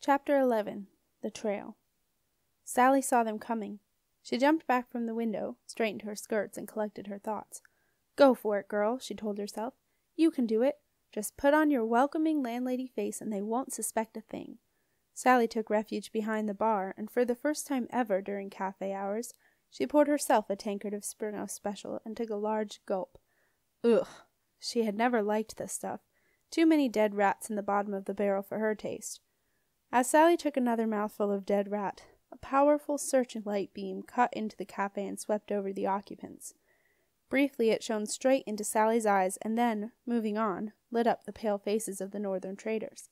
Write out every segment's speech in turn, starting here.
Chapter 11. The Trail. Sally saw them coming. She jumped back from the window, straightened her skirts, and collected her thoughts. "Go for it, girl," she told herself. "You can do it. Just put on your welcoming landlady face and they won't suspect a thing." Sally took refuge behind the bar, and for the first time ever during cafe hours, she poured herself a tankard of Springhouse Special and took a large gulp. Ugh! She had never liked the stuff. Too many dead rats in the bottom of the barrel for her taste. As Sally took another mouthful of dead rat, a powerful searchlight beam cut into the cafe and swept over the occupants. Briefly it shone straight into Sally's eyes and then, moving on, lit up the pale faces of the northern traders.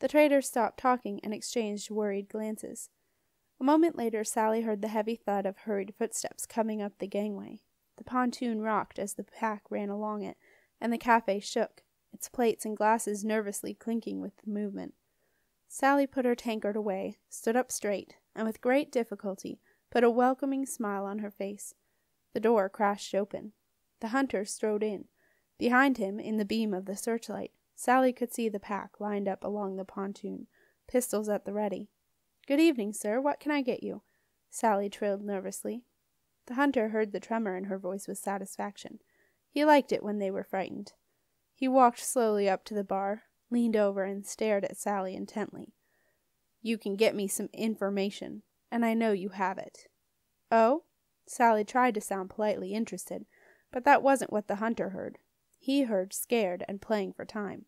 The traders stopped talking and exchanged worried glances. A moment later Sally heard the heavy thud of hurried footsteps coming up the gangway. The pontoon rocked as the pack ran along it, and the cafe shook, its plates and glasses nervously clinking with the movement. Sally put her tankard away, stood up straight, and with great difficulty put a welcoming smile on her face. The door crashed open. The hunter strode in. Behind him, in the beam of the searchlight, Sally could see the pack lined up along the pontoon, pistols at the ready. "Good evening, sir. What can I get you?" Sally trilled nervously. The hunter heard the tremor in her voice with satisfaction. He liked it when they were frightened. He walked slowly up to the bar, leaned over and stared at Sally intently. "You can get me some information, and I know you have it." "Oh?" Sally tried to sound politely interested, but that wasn't what the hunter heard. He heard scared and playing for time.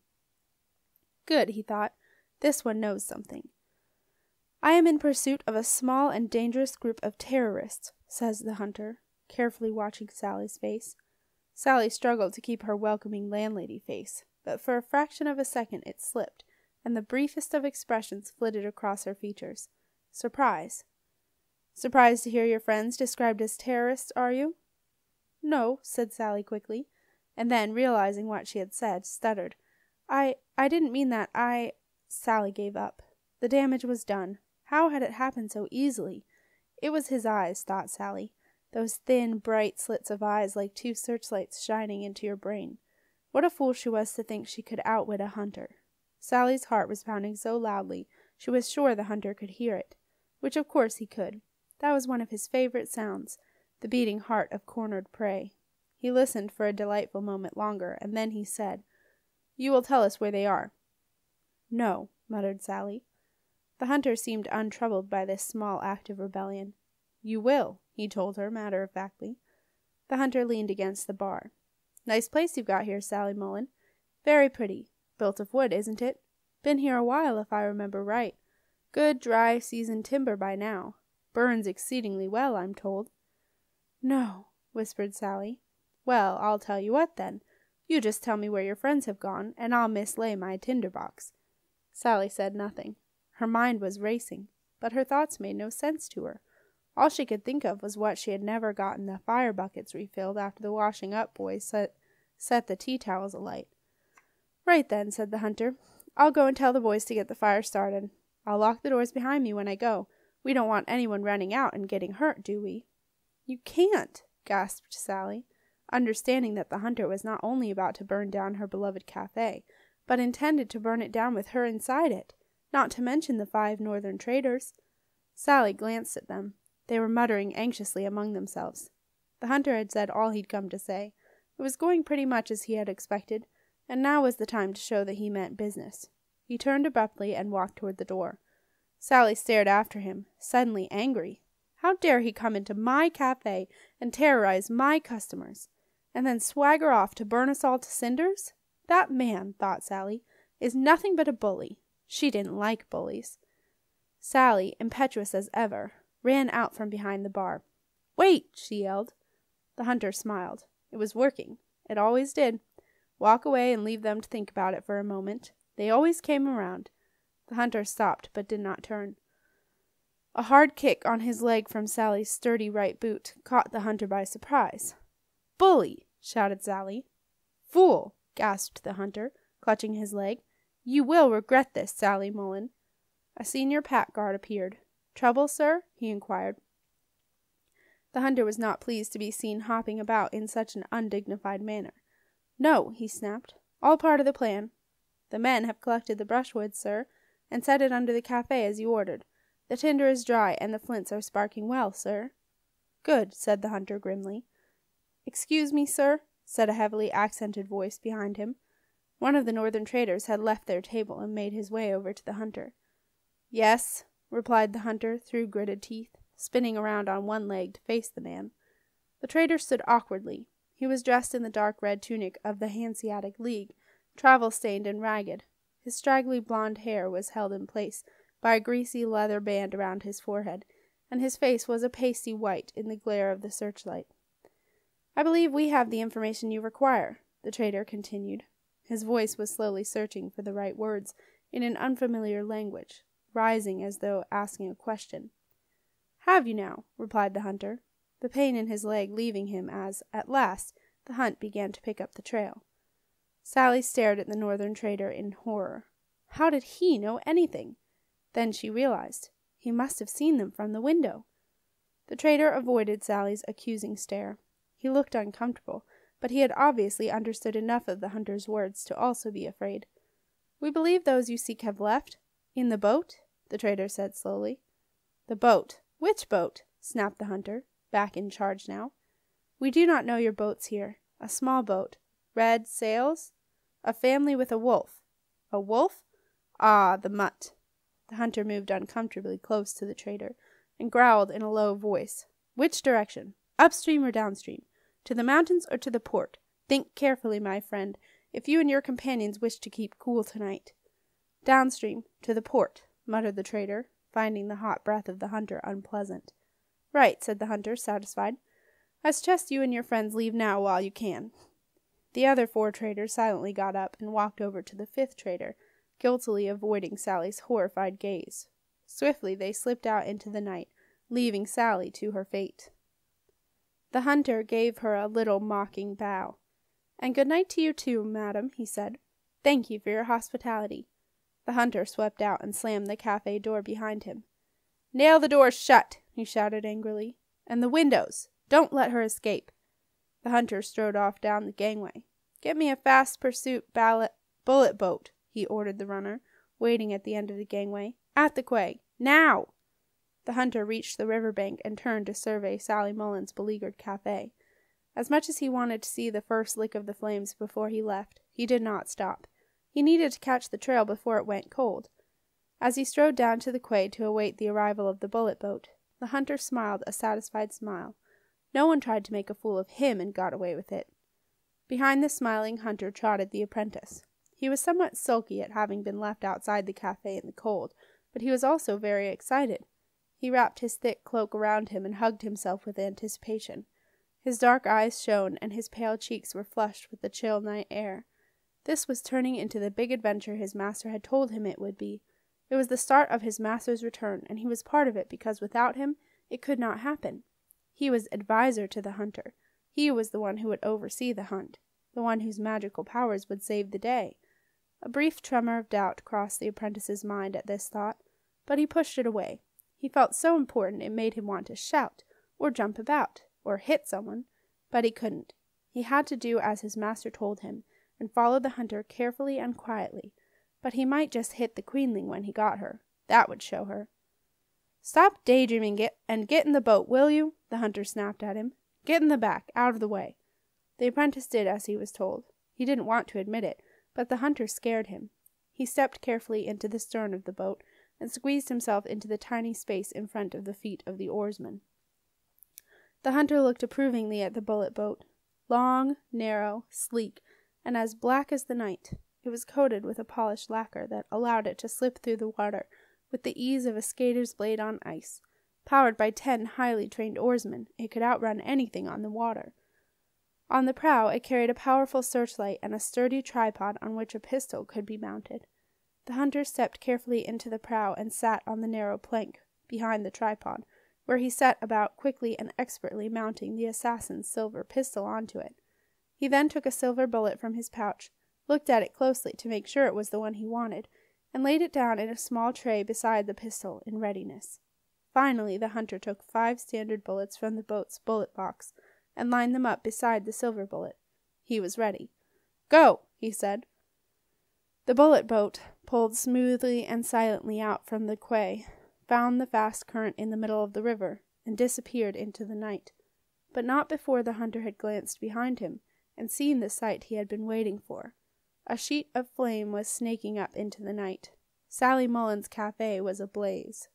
Good, he thought. This one knows something. "I am in pursuit of a small and dangerous group of terrorists," says the hunter, carefully watching Sally's face. Sally struggled to keep her welcoming landlady face, but for a fraction of a second it slipped, and the briefest of expressions flitted across her features. Surprise. "Surprised to hear your friends described as terrorists, are you?" "No," said Sally quickly, and then, realizing what she had said, stuttered. I didn't mean that. Sally gave up. The damage was done. How had it happened so easily? It was his eyes, thought Sally. Those thin, bright slits of eyes like two searchlights shining into your brain. What a fool she was to think she could outwit a hunter. Sally's heart was pounding so loudly she was sure the hunter could hear it, which of course he could. That was one of his favorite sounds, the beating heart of cornered prey. He listened for a delightful moment longer, and then he said, "You will tell us where they are." "No," muttered Sally. The hunter seemed untroubled by this small act of rebellion. "You will," he told her matter-of-factly. The hunter leaned against the bar. "Nice place you've got here, Sally Mullen. Very pretty. Built of wood, isn't it? Been here a while, if I remember right. Good, dry, seasoned timber by now. Burns exceedingly well, I'm told." "No," whispered Sally. "Well, I'll tell you what, then. You just tell me where your friends have gone, and I'll mislay my tinderbox." Sally said nothing. Her mind was racing, but her thoughts made no sense to her. All she could think of was what she had never gotten the fire buckets refilled after the washing up boys set the tea towels alight. "Right then," said the hunter. "I'll go and tell the boys to get the fire started. I'll lock the doors behind me when I go. We don't want anyone running out and getting hurt, do we?" "You can't," gasped Sally, understanding that the hunter was not only about to burn down her beloved cafe, but intended to burn it down with her inside it, not to mention the 5 northern traders. Sally glanced at them. They were muttering anxiously among themselves. The hunter had said all he'd come to say. It was going pretty much as he had expected, and now was the time to show that he meant business. He turned abruptly and walked toward the door. Sally stared after him, suddenly angry. How dare he come into my cafe and terrorize my customers, and then swagger off to burn us all to cinders? That man, thought Sally, is nothing but a bully. She didn't like bullies. Sally, impetuous as ever, ran out from behind the bar. "Wait!" she yelled. The hunter smiled. It was working. It always did. Walk away and leave them to think about it for a moment. They always came around. The hunter stopped but did not turn. A hard kick on his leg from Sally's sturdy right boot caught the hunter by surprise. "Bully!" shouted Sally. "Fool!" gasped the hunter, clutching his leg. "You will regret this, Sally Mullen." A senior pack guard appeared. "Trouble, sir?" he inquired. The hunter was not pleased to be seen hopping about in such an undignified manner. "No," he snapped. "All part of the plan. The men have collected the brushwood, sir, and set it under the cafe as you ordered. The tinder is dry, and the flints are sparking well, sir." "Good," said the hunter grimly. "Excuse me, sir," said a heavily accented voice behind him. One of the northern traders had left their table and made his way over to the hunter. "Yes," replied the hunter through gritted teeth, spinning around on one leg to face the man. The trader stood awkwardly. He was dressed in the dark red tunic of the Hanseatic League, travel-stained and ragged. His straggly blonde hair was held in place by a greasy leather band around his forehead, and his face was a pasty white in the glare of the searchlight. "I believe we have the information you require," the trader continued. His voice was slowly searching for the right words in an unfamiliar language, rising as though asking a question. "Have you now?" replied the hunter, the pain in his leg leaving him as, at last, the hunt began to pick up the trail. Sally stared at the northern trader in horror. How did he know anything? Then she realized. He must have seen them from the window. The trader avoided Sally's accusing stare. He looked uncomfortable, but he had obviously understood enough of the hunter's words to also be afraid. "We believe those you seek have left. In the boat?" the trader said slowly. "The boat. Which boat?" snapped the hunter, back in charge now. "We do not know your boat's here. A small boat. Red sails? A family with a wolf." "A wolf? Ah, the mutt." The hunter moved uncomfortably close to the trader, and growled in a low voice. "Which direction? Upstream or downstream? To the mountains or to the port? Think carefully, my friend, if you and your companions wish to keep cool tonight." "Downstream, to the port," muttered the trader, finding the hot breath of the hunter unpleasant. "Right," said the hunter, satisfied. "I suggest you and your friends leave now while you can." The other 4 traders silently got up and walked over to the 5th trader, guiltily avoiding Sally's horrified gaze. Swiftly they slipped out into the night, leaving Sally to her fate. The hunter gave her a little mocking bow. "And good night to you too, madam," he said. "Thank you for your hospitality." The hunter swept out and slammed the cafe door behind him. "Nail the doors shut," he shouted angrily. "And the windows. Don't let her escape." The hunter strode off down the gangway. "Get me a fast pursuit bullet boat," he ordered the runner, waiting at the end of the gangway. "At the quay. Now!" The hunter reached the river bank and turned to survey Sally Mullen's beleaguered cafe. As much as he wanted to see the first lick of the flames before he left, he did not stop. He needed to catch the trail before it went cold. As he strode down to the quay to await the arrival of the bullet boat, the hunter smiled a satisfied smile. No one tried to make a fool of him and got away with it. Behind the smiling hunter trotted the apprentice. He was somewhat sulky at having been left outside the cafe in the cold, but he was also very excited. He wrapped his thick cloak around him and hugged himself with anticipation. His dark eyes shone, and his pale cheeks were flushed with the chill night air. This was turning into the big adventure his master had told him it would be. It was the start of his master's return, and he was part of it because without him it could not happen. He was adviser to the hunter. He was the one who would oversee the hunt, the one whose magical powers would save the day. A brief tremor of doubt crossed the apprentice's mind at this thought, but he pushed it away. He felt so important it made him want to shout, or jump about, or hit someone, but he couldn't. He had to do as his master told him, and follow the hunter carefully and quietly, but he might just hit the queenling when he got her. That would show her. "Stop daydreaming and get in the boat, will you?" the hunter snapped at him. "Get in the back, out of the way." The apprentice did as he was told. He didn't want to admit it, but the hunter scared him. He stepped carefully into the stern of the boat and squeezed himself into the tiny space in front of the feet of the oarsman. The hunter looked approvingly at the bullet boat. Long, narrow, sleek, and as black as the night. It was coated with a polished lacquer that allowed it to slip through the water with the ease of a skater's blade on ice. Powered by 10 highly trained oarsmen, it could outrun anything on the water. On the prow it carried a powerful searchlight and a sturdy tripod on which a pistol could be mounted. The hunter stepped carefully into the prow and sat on the narrow plank behind the tripod, where he set about quickly and expertly mounting the assassin's silver pistol onto it. He then took a silver bullet from his pouch, looked at it closely to make sure it was the one he wanted, and laid it down in a small tray beside the pistol in readiness. Finally, the hunter took 5 standard bullets from the boat's bullet box and lined them up beside the silver bullet. He was ready. "Go," he said. The bullet boat pulled smoothly and silently out from the quay, found the fast current in the middle of the river, and disappeared into the night. But not before the hunter had glanced behind him, and seen the sight he had been waiting for. A sheet of flame was snaking up into the night. Sally Mullen's cafe was ablaze.